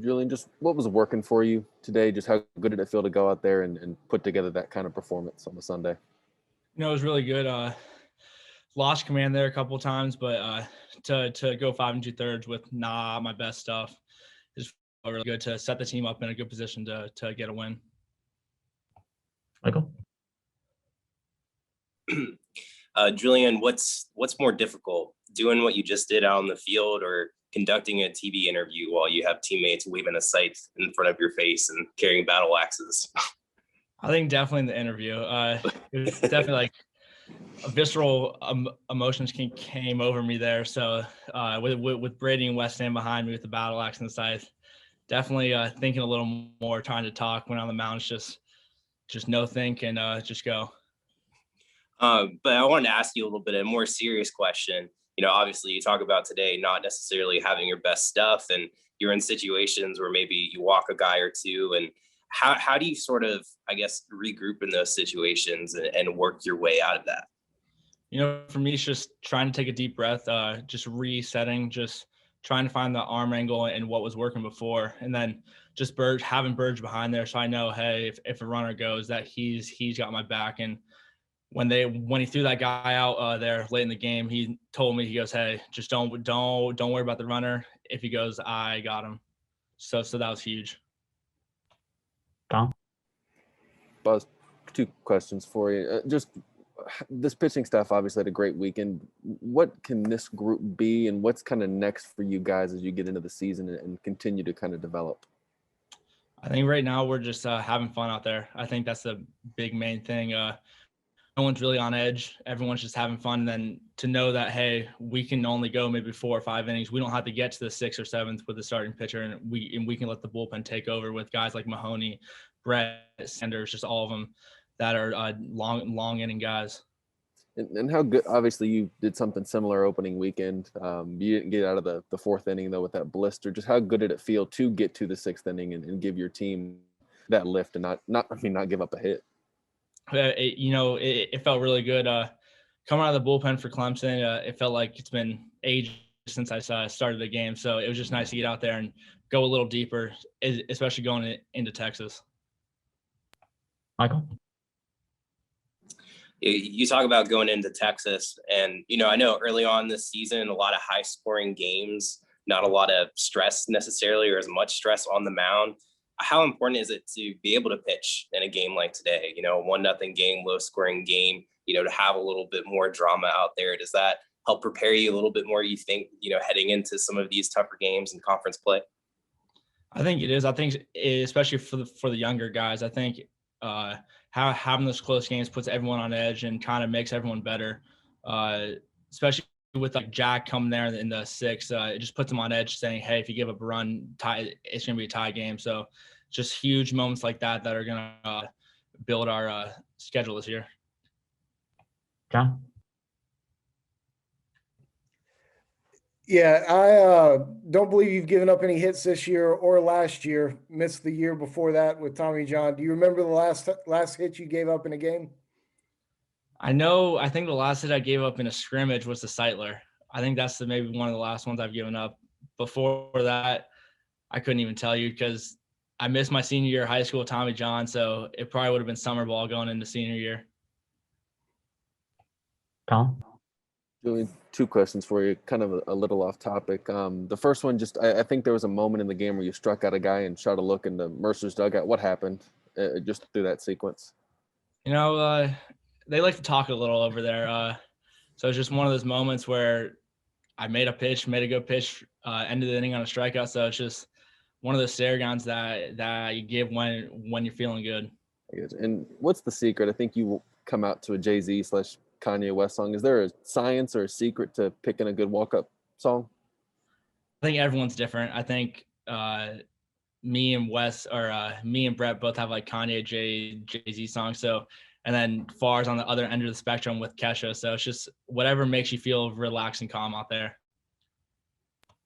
Julian, just what was working for you today? Just how good did it feel to go out there and put together that kind of performance on the Sunday? It was really good. Lost command there a couple of times, but to go 5 2/3 with not my best stuff is really good to set the team up in a good position to get a win. Michael? Julian, what's more difficult, doing what you just did out on the field or conducting a TV interview while you have teammates waving a sight in front of your face and carrying battle axes? I think definitely in the interview. It was definitely like visceral emotions came over me there. So with Brady and West Ham behind me with the battle axe and the scythe, definitely thinking a little more, trying to talk when on the mound, just no think and just go. But I wanted to ask you a little bit of a more serious question. Obviously you talk about today not necessarily having your best stuff, and you're in situations where maybe you walk a guy or two. And how do you sort of, I guess, regroup in those situations and work your way out of that? For me, it's just trying to take a deep breath, just resetting, just trying to find the arm angle and what was working before. And then just having Burge behind there. So I know, hey, if a runner goes, that he's got my back. And when he threw that guy out there late in the game, he told me, he goes, hey, just don't worry about the runner. If he goes, I got him. So that was huge. Tom? Buzz, 2 questions for you. Just this pitching staff obviously had a great weekend. What can this group be, and what's kind of next for you guys as you get into the season and continue to kind of develop? I think right now we're just having fun out there. I think that's the big main thing. No one's really on edge. Everyone's just having fun. And then to know that, hey, we can only go maybe 4 or 5 innings. We don't have to get to the 6th or 7th with the starting pitcher, and we can let the bullpen take over with guys like Mahoney, Brett, Sanders, just all of them that are long inning guys. And how good, obviously you did something similar opening weekend. You didn't get out of the 4th inning though with that blister. Just how good did it feel to get to the 6th inning and give your team that lift and not give up a hit? It felt really good. Coming out of the bullpen for Clemson, it felt like it's been ages since I started the game. So it was just nice to get out there and go a little deeper, especially going into Texas. Michael? You talk about going into Texas, and I know early on this season, a lot of high scoring games, not a lot of stress necessarily, or as much stress on the mound. How important is it to be able to pitch in a game like today? 1-0 game, low scoring game, to have a little bit more drama out there? Does that help prepare you a little bit more, you think, heading into some of these tougher games in conference play? I think it is. I think especially for the younger guys, I think having those close games puts everyone on edge and kind of makes everyone better, especially with like Jack coming there in the 6th. It just puts them on edge, saying, hey, if you give up a run, it's going to be a tie game. So just huge moments like that are going to build our schedule this year. John? Yeah, I don't believe you've given up any hits this year or last year. Missed the year before that with Tommy John. Do you remember the last hit you gave up in a game? I know. I think the last hit I gave up in a scrimmage was the Seitler. I think that's maybe one of the last ones I've given up. Before that, I couldn't even tell you because I missed my senior year of high school with Tommy John, so it probably would have been summer ball going into senior year. Tom? Julian, 2 questions for you, kind of a little off topic. The first one, just I think there was a moment in the game where you struck out a guy and shot a look into Mercer's dugout. What happened just through that sequence? They like to talk a little over there. So it's just one of those moments where I made a good pitch, ended the inning on a strikeout. So it's just one of those stare guns that you give when you're feeling good. And what's the secret? I think you come out to a Jay-Z/Kanye West song. Is there a science or a secret to picking a good walk-up song? I think everyone's different. I think me and Brett both have like Kanye, Jay-Z songs. So, and then Far's on the other end of the spectrum with Kesha. So it's just whatever makes you feel relaxed and calm out there.